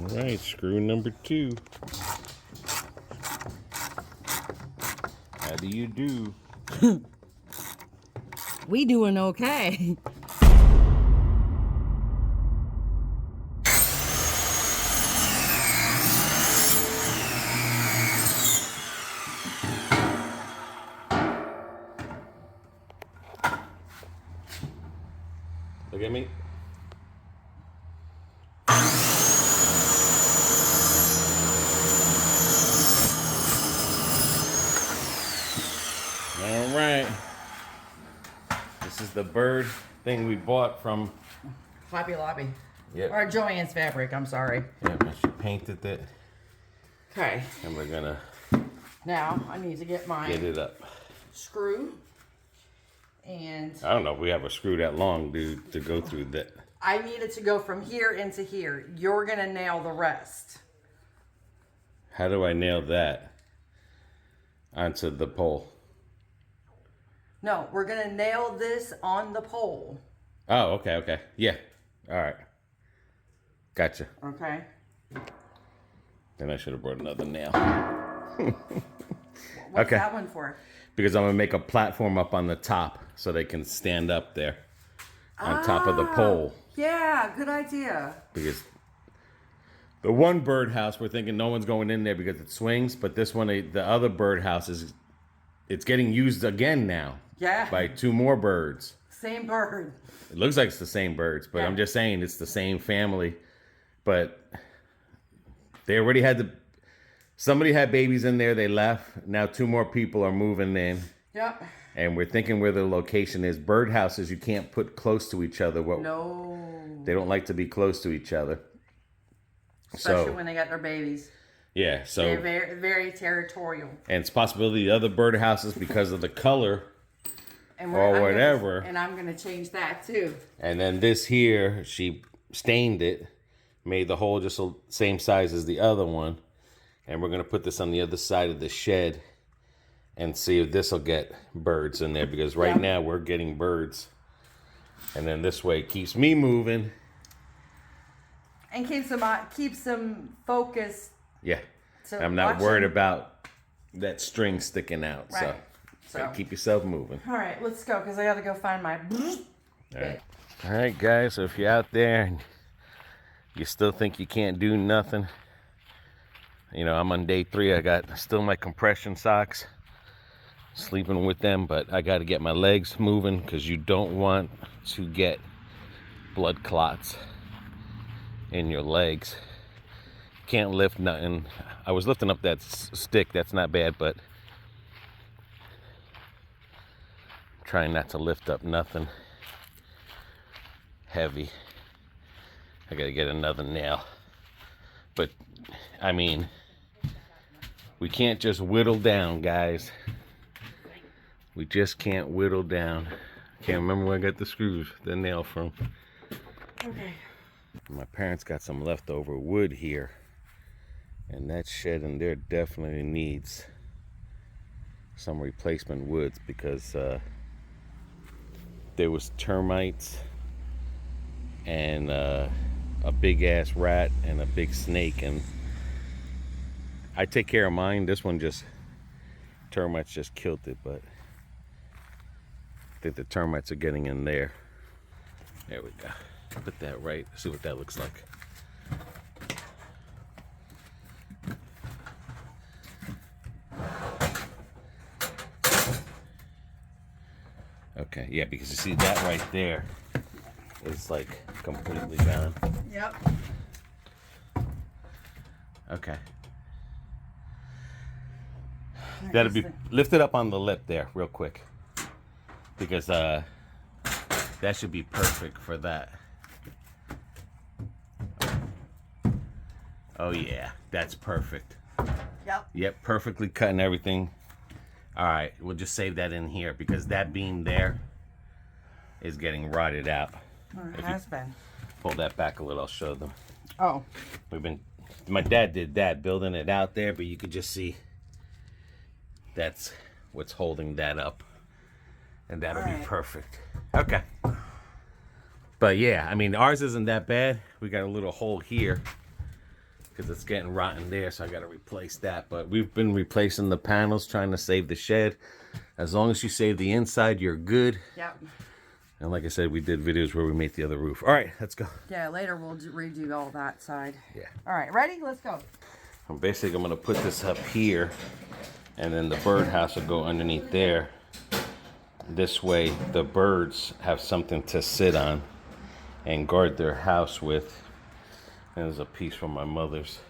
All right, screw number 2. How do you do? We doing okay. Look at me. All right. This is the bird thing we bought from Hobby Lobby. Yep. Or Joann's Fabric, I'm sorry. Yeah, she painted it. Okay. And we're gonna Now I need to get my get it up. screw. And I don't know if we have a screw that long, dude, to go through that. I need it to go from here into here. You're gonna nail the rest. How do I nail that onto the pole? No, we're gonna nail this on the pole. Oh, okay. Yeah. All right. Gotcha. Okay. Then I should have brought another nail. What's Okay. that one for? Because I'm going to make a platform up on the top so they can stand up there on top of the pole. Yeah, good idea. Because the one birdhouse, we're thinking no one's going in there because it swings. But this one, the other birdhouse, it's getting used again now. Yeah. By 2 more birds. Same bird. It looks like it's the same birds, but Yeah. I'm just saying it's the same family. But they already had somebody had babies in there, they left. Now 2 more people are moving in. Yep. And we're thinking where the location is. Birdhouses you can't put close to each other. No. They don't like to be close to each other. Especially when they got their babies. Yeah, so They're very, very territorial. and it's possibility the other birdhouses because of the color And or whatever. And I'm gonna change that too. And then this here, she stained it, made the hole just the same size as the other one. And we're going to put this on the other side of the shed and see if this will get birds in there. Because right now we're getting birds. And then this way it keeps me moving. And keeps them focused. Yeah. So I'm not watching. worried about that string sticking out. Right. So keep yourself moving. All right, let's go because I got to go find my. All right, guys. So if you're out there and you still think you can't do nothing, you know, I'm on day 3. I got still my compression socks, sleeping with them, but I got to get my legs moving because you don't want to get blood clots in your legs. Can't lift nothing. I was lifting up that stick. That's not bad, but trying not to lift up nothing heavy. I gotta get another nail. But I mean, we can't just whittle down, guys. We just can't whittle down. Can't remember where I got the nail from. Okay. My parents got some leftover wood here, and that shed in there definitely needs some replacement woods because there was termites and a big ass rat and a big snake, and I take care of mine. This one termites just killed it, but I think the termites are getting in there. There we go. Put that right. See what that looks like. Okay, yeah, because you see that right there is like completely gone. Yep. Okay. That'll be lifted up on the lip there real quick. Because that should be perfect for that. Oh yeah, that's perfect. Yep. Yep, perfectly cut and everything. All right, we'll just save that in here because that beam there is getting rotted out. It has been. Pull that back a little, I'll show them. Oh. My dad did that, building it out there, but you could just see that's what's holding that up. And that'll be perfect. Okay. But yeah, I mean, ours isn't that bad. We got a little hole here. because it's getting rotten there, so I got to replace that. But we've been replacing the panels, trying to save the shed. As long as you save the inside, you're good. Yep. And like I said, we did videos where we made the other roof. All right, let's go. Yeah, later we'll redo all that side. Yeah. All right, ready? Let's go. I'm going to put this up here, and then the birdhouse will go underneath there. This way, the birds have something to sit on and guard their house with. And there's a piece from my mother's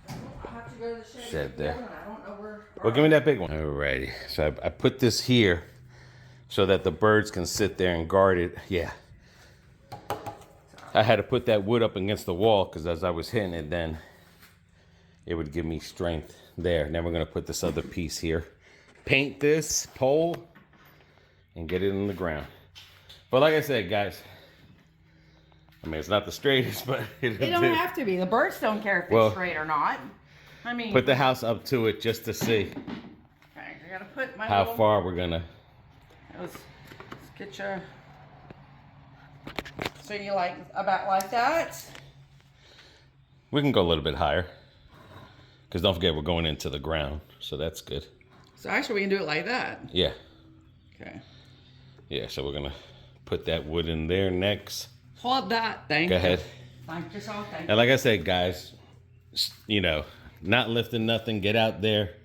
Have to go to the shed there. I don't know where. Well, give me that big one. Alrighty. So I put this here so that the birds can sit there and guard it. Yeah. I had to put that wood up against the wall because as I was hitting it, then it would give me strength there. Now we're going to put this other piece here. Paint this pole and get it in the ground. But like I said, guys, I mean, it's not the straightest, but It don't have to be. The birds don't care if it's straight or not. I mean, put the house up to it just to see okay, I gotta put my how far we're gonna. Let's get you. So you like about like that? We can go a little bit higher, because don't forget we're going into the ground, so that's good. So actually, we can do it like that. Yeah. Okay. Yeah. So we're gonna put that wood in there next. Hold that. Thank you. Go ahead. Thank yourself. Thank you. And like I said, guys, you know, not lifting nothing. Get out there.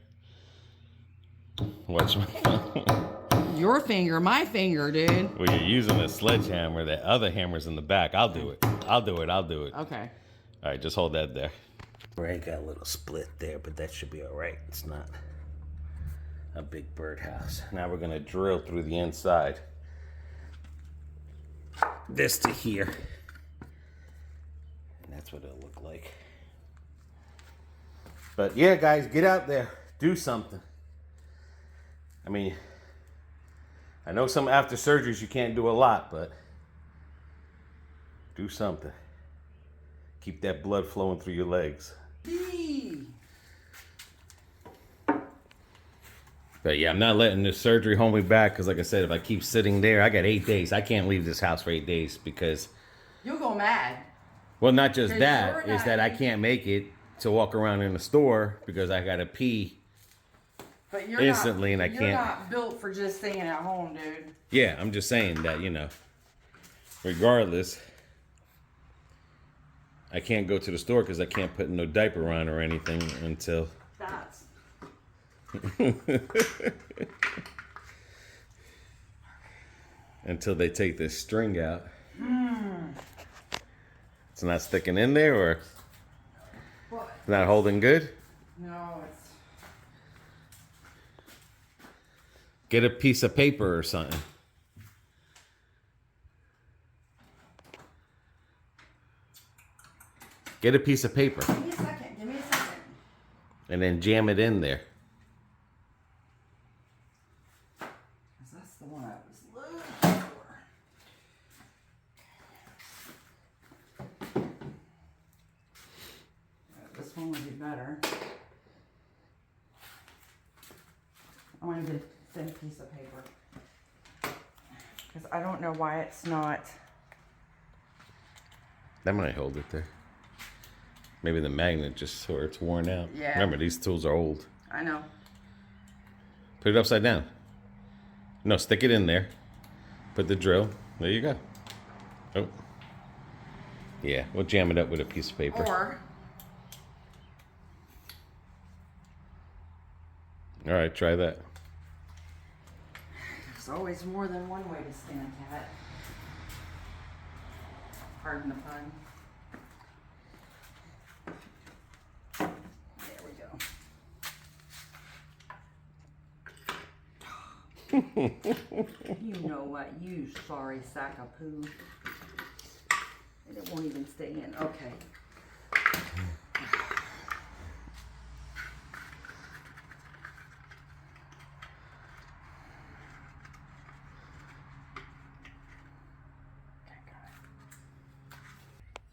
Watch my. Your finger, my finger, dude. Well, you're using a sledgehammer. That other hammer's in the back. I'll do it. I'll do it. I'll do it. Okay. All right, just hold that there. Right, got a little split there, but that should be all right. It's not a big birdhouse. Now we're gonna drill through the inside. This to here. And that's what it'll look like. But yeah, guys, get out there. Do something. I mean, I know some after surgeries you can't do a lot, but do something. Keep that blood flowing through your legs. But yeah, I'm not letting this surgery hold me back because like I said, if I keep sitting there, I got 8 days. I can't leave this house for 8 days because... You'll go mad. Well, not just that. It's that I can't make it to walk around in the store because I got to pee but you're instantly and I can't... You're not built for just staying at home, dude. Yeah, I'm just saying that, you know, regardless, I can't go to the store because I can't put no diaper on or anything until... That's... until they take this string out. It's not sticking in there, or What? it's not holding good? No, it's... Get a piece of paper or something. Get a piece of paper. Give me a second. Give me a second. And then jam it in there. Because that's the one I was looking for. This one would be better. I want to get a thin piece of paper. Because I don't know why it's not... That might hold it there. Maybe the magnet just so it's worn out. Yeah. Remember, these tools are old. I know. Put it upside down. No, stick it in there. Put the drill. There you go. Oh. Yeah, we'll jam it up with a piece of paper. Or... All right, try that. There's always more than one way to skin a cat. Pardon the pun. There we go. You know what, you sorry sack of poo. And it won't even stay in. Okay.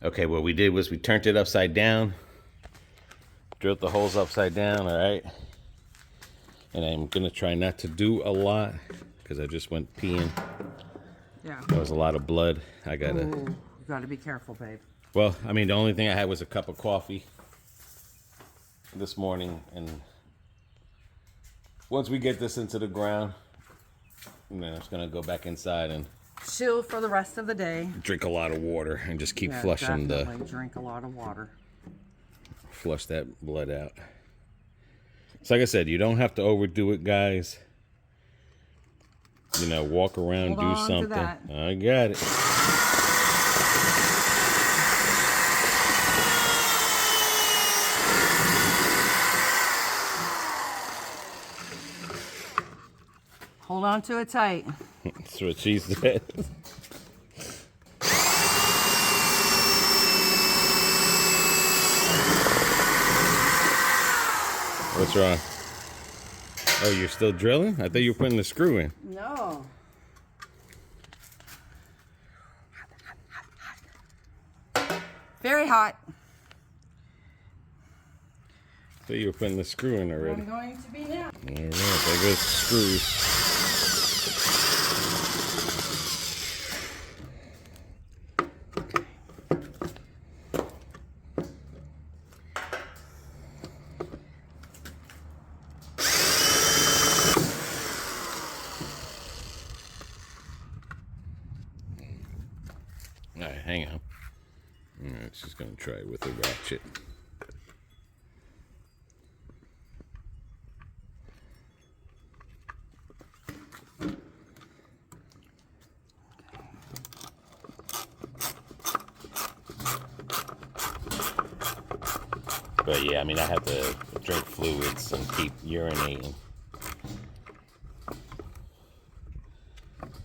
Okay, what we did was we turned it upside down, drilled the holes upside down, all right? And I'm gonna try not to do a lot because I just went peeing. Yeah. That was a lot of blood. I Ooh, gotta, you gotta be careful, babe. well, I mean, the only thing I had was a cup of coffee. this morning, and once we get this into the ground, I'm just gonna go back inside and chill for the rest of the day. drink a lot of water and just keep flushing drink a lot of water. Flush that blood out. So like I said, you don't have to overdo it, guys. Walk around, do something. I got it. Hold on to it tight. That's what she said. What's wrong? Oh, you're still drilling? I thought you were putting the screw in. No. Very hot. I thought you were putting the screw in already. I'm going to be now. All right, there goes the screws. All right, hang on. All right, she's gonna try it with a ratchet. But yeah, I mean, I have to drink fluids and keep urinating.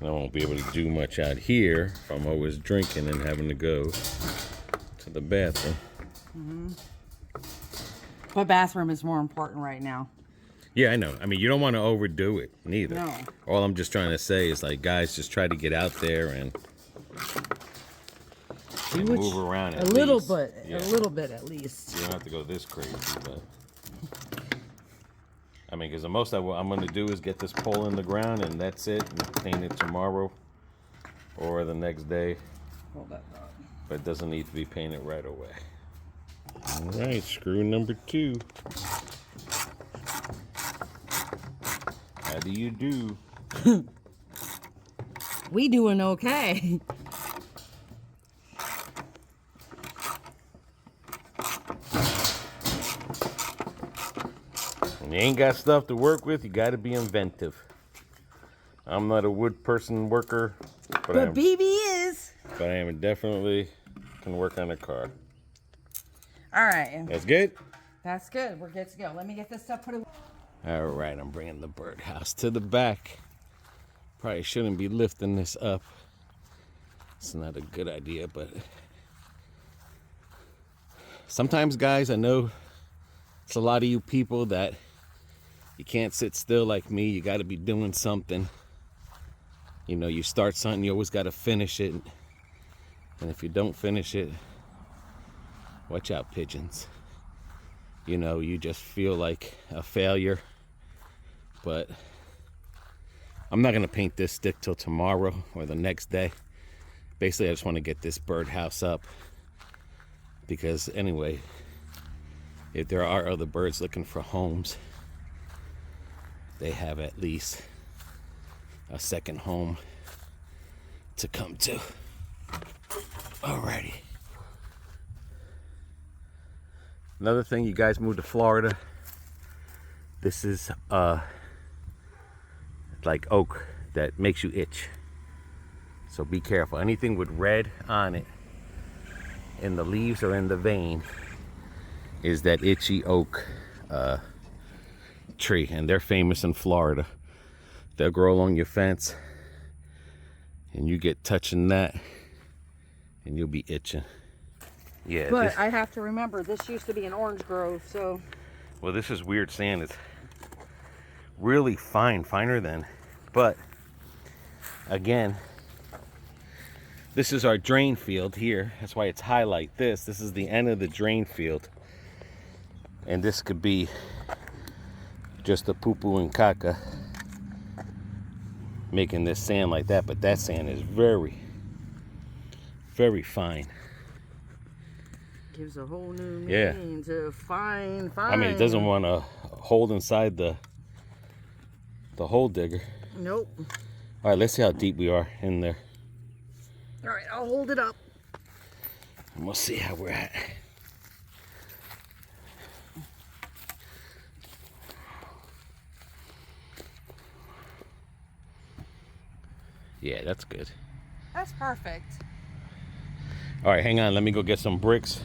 I won't be able to do much out here if I'm always drinking and having to go to the bathroom. Mm-hmm. But bathroom is more important right now. Yeah, I know. I mean, you don't want to overdo it, neither. No. All I'm just trying to say is, like, guys, just try to get out there and move around at least. A little bit at least. You don't have to go this crazy, but I mean, because the most I'm going to do is get this pole in the ground, and that's it. And paint it tomorrow or the next day. Hold that thought. But it doesn't need to be painted right away. All right, screw number 2. How do you do? We doing okay. When you ain't got stuff to work with, you got to be inventive. I'm not a wood person worker, but BB is. But I am definitely can work on a car. All right. That's good? That's good. We're good to go. Let me get this stuff put away. All right, I'm bringing the birdhouse to the back. Probably shouldn't be lifting this up. It's not a good idea, but sometimes, guys, I know it's a lot of you people that you can't sit still like me. You got to be doing something. You know, you start something, you always got to finish it. And if you don't finish it, watch out, pigeons. You know, you just feel like a failure. But I'm not going to paint this stick till tomorrow or the next day. Basically, I just want to get this birdhouse up. Because anyway, if there are other birds looking for homes, they have at least a second home to come to. Alrighty. Another thing, you guys moved to Florida. This is like oak that makes you itch. So be careful. Anything with red on it, in the leaves or in the vein, is that itchy oak tree. And they're famous in Florida. They'll grow along your fence, and you get touching that, and you'll be itching. Yeah. But I have to remember, this used to be an orange grove, so. Well, this is weird sand. It's really fine, finer than. But again, this is our drain field here. That's why it's highlight this. This is the end of the drain field. And this could be just a poo-poo and caca making this sand like that. But that sand is very, very fine. Gives a whole new Yeah. meaning to fine. I mean, it doesn't want to hold inside the hole digger. Nope. All right, let's see how deep we are in there. All right, I'll hold it up. And we'll see how we're at. Yeah, that's good. That's perfect. All right, hang on. Let me go get some bricks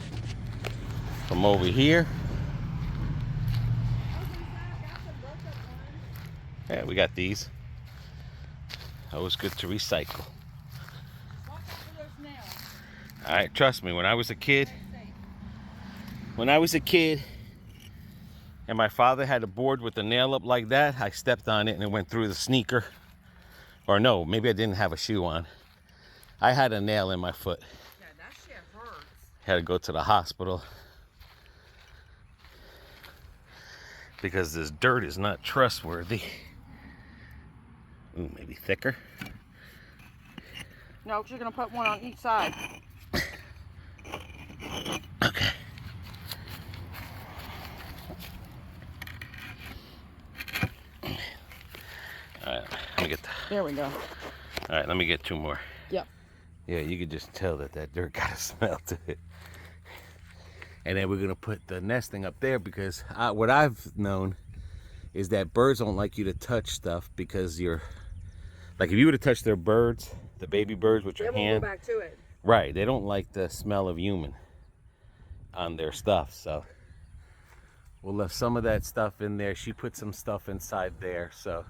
from over here. Yeah, we got these. Always good to recycle. All right, trust me, when I was a kid, and my father had a board with a nail up like that, I stepped on it and it went through the sneaker. Or no, maybe I didn't have a shoe on. I had a nail in my foot. Yeah, that shit hurts. Had to go to the hospital because this dirt is not trustworthy. Ooh, maybe thicker. No, you're gonna put one on each side. Okay. All right, let me get There we go. all right, let me get 2 more. Yep. Yeah, you could just tell that dirt got a smell to it. And then we're gonna put the nesting up there because what I've known is that birds don't like you to touch stuff because you're, like if you were to touch their birds, the baby birds with your They won't hand, go back to it. right? They don't like the smell of human on their stuff, so we'll leave some of that stuff in there. She put some stuff inside there, so.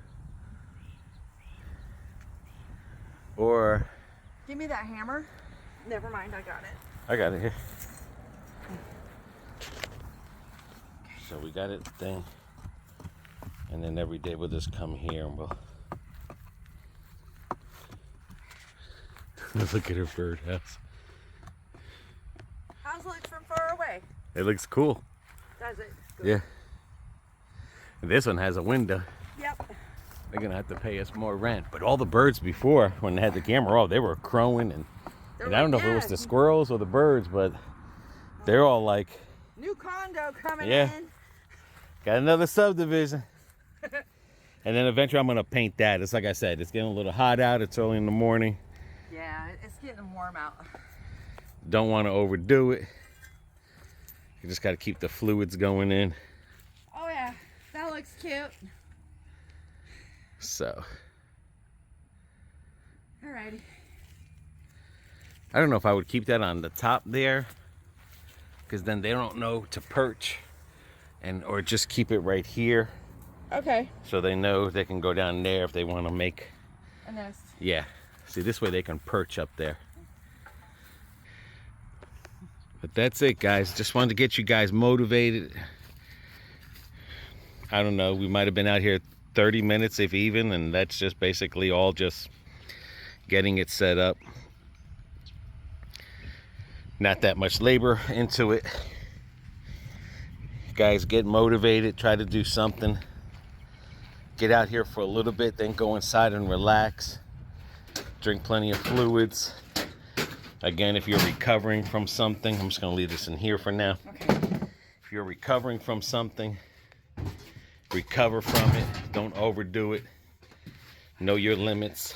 Or Give me that hammer. Never mind, I got it. I got it here. So we got it thing. And then every day we'll just come here and we'll look at her birdhouse. How's it look from far away? It looks cool. Does it? Good. Yeah. And this one has a window. Yep. They're gonna have to pay us more rent. But all the birds before, when they had the camera off, they were crowing and I don't know if it was the squirrels or the birds, but they're all like, new condo coming yeah, in. got another subdivision. And then eventually I'm gonna paint that. It's like I said, it's getting a little hot out. It's early in the morning. Yeah, it's getting warm out. Don't want to overdo it. You just got to keep the fluids going in. Oh yeah, that looks cute. So, Alrighty. I don't know if I would keep that on the top there, because then they don't know to perch, or just keep it right here. Okay. So they know they can go down there if they want to make a nest. Yeah. See, this way they can perch up there. But that's it, guys. Just wanted to get you guys motivated. I don't know. We might have been out here 30 minutes, if even, and that's just basically all just getting it set up. Not that much labor into it. Guys, get motivated. Try to do something. Get out here for a little bit, then go inside and relax. Drink plenty of fluids. Again, if you're recovering from something, I'm just going to leave this in here for now. Okay. If you're recovering from something, recover from it. Don't overdo it. Know your limits.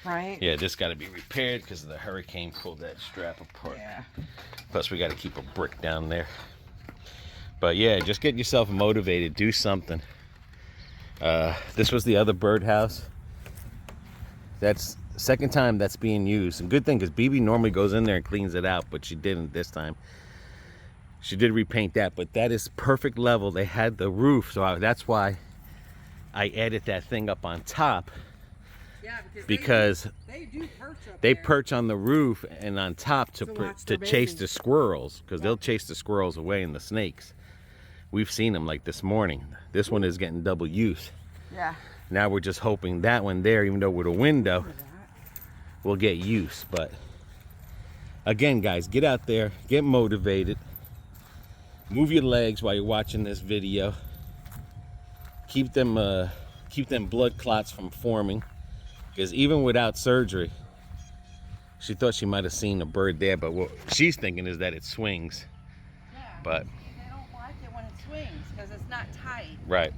Right. Yeah, this got to be repaired because the hurricane pulled that strap apart. Yeah. Plus, we got to keep a brick down there. But yeah, just get yourself motivated. Do something. This was the other birdhouse. That's the second time that's being used. And good thing, because BB normally goes in there and cleans it out, but she didn't this time. She did repaint that, but that is perfect level. They had the roof, so that's why I added that thing up on top. Yeah, because they do perch up they there. perch on the roof and on top to chase the squirrels, because they'll chase the squirrels away and the snakes. We've seen them like this morning. This one is getting double use. Yeah. Now we're just hoping that one there, even though with a window, will get use. But again, guys, get out there, get motivated. Move your legs while you're watching this video. Keep them blood clots from forming. Because even without surgery, she thought she might have seen a bird there, but what she's thinking is that it swings. But they don't like it when it swings because it's not tight. right.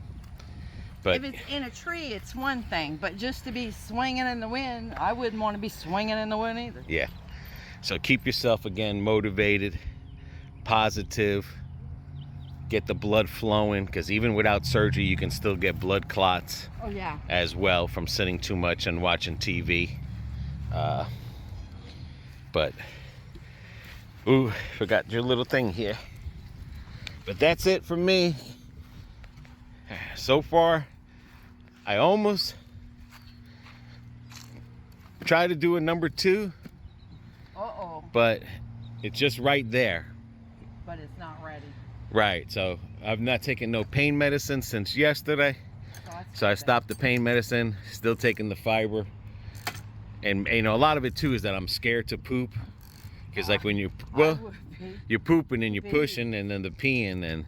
But if it's in a tree, it's one thing. But just to be swinging in the wind, I wouldn't want to be swinging in the wind either. yeah. So keep yourself again motivated, positive. Get the blood flowing, because even without surgery, you can still get blood clots. Oh yeah. As well from sitting too much and watching TV. But ooh, forgot your little thing here. But that's it for me. So far, I almost tried to do a number 2. Uh-oh. But it's just right there. But it's not ready. Right, so I've not taken no pain medicine since yesterday. So I stopped the pain medicine, still taking the fiber. And you know, a lot of it too is that I'm scared to poop. Because like when you, you're pooping and you're pushing and then the peeing, and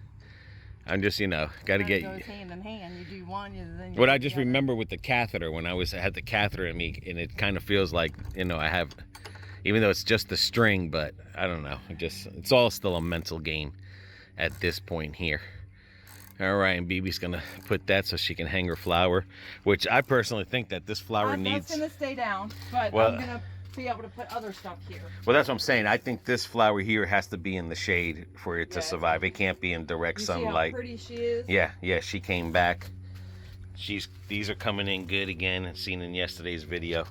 I'm just, you know, got to get. It goes hand in hand. You do one, then you what I just remember with the catheter, when I had the catheter in me, and it kind of feels like, you know, I have, even though it's just the string, but I don't know. It's all still a mental game at this point here. All right, and BB's gonna put that so she can hang her flower, which I personally think that this flower needs. It's gonna stay down, but I'm gonna be able to put other stuff here. Well, that's what I'm saying. I think this flower here has to be in the shade for it to survive. It can't be in direct sunlight. See how pretty she is? Yeah, she came back. These are coming in good again, as seen in yesterday's video.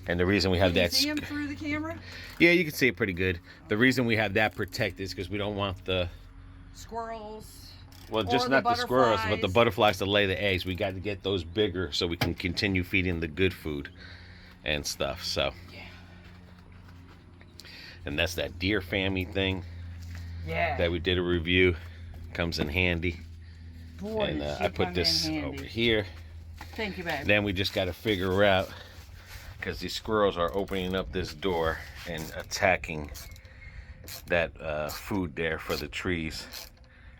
And the reason we have that. Can you see them through the camera? Yeah, you can see it pretty good. The reason we have that protected is because we don't want the squirrels. Well, just not the squirrels, but the butterflies to lay the eggs. We got to get those bigger so we can continue feeding the good food and stuff. So, yeah. And that's that deer family thing. Yeah. That we did a review. Comes in handy. Boy, and I put this over here. Thank you, babe. Then we just got to figure out, because these squirrels are opening up this door and attacking that food there for the trees.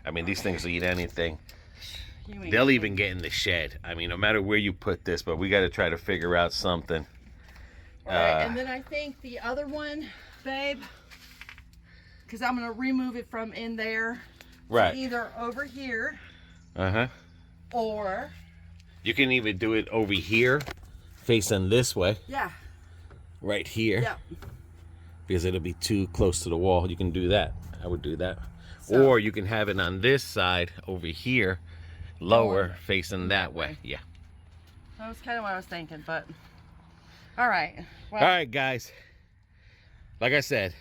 I mean, these things will eat anything. They'll even get in the shed. I mean, no matter where you put this, but we got to try to figure out something. All right, and then I think the other one, babe, because I'm going to remove it from in there. Right. So either over here. Uh-huh. Or. You can even do it over here, facing this way. Yeah. Right here. Yep. Because it'll be too close to the wall. You can do that. I would do that. So, or you can have it on this side over here, lower, facing that way. Yeah. That was kind of what I was thinking, but all right. Well, all right, guys. Like I said,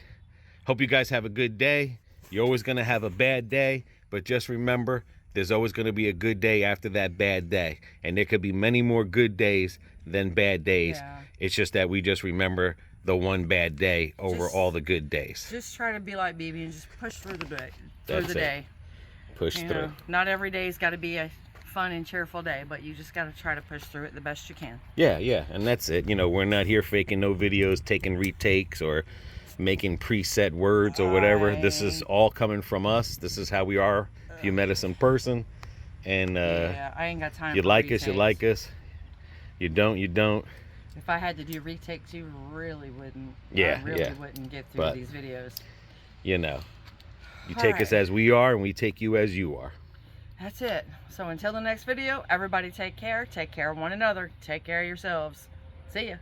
hope you guys have a good day. You're always going to have a bad day, but just remember, there's always going to be a good day after that bad day. And there could be many more good days than bad days. Yeah. It's just that we just remember the one bad day over all the good days. Just try to be like BB and just push through the day. Push through. Not every day's got to be a fun and cheerful day, but you just got to try to push through it the best you can. Yeah, and that's it. You know, we're not here faking no videos, taking retakes, or making preset words or whatever. This is all coming from us. This is how we are. If you met us in person, and yeah, I ain't got time. You like us, you like us. You don't, you don't. If I had to do retakes, you really wouldn't. Yeah, I really wouldn't get through these videos. You know, you take us as we are, and we take you as you are. That's it. So until the next video, everybody take care of one another, take care of yourselves. See ya.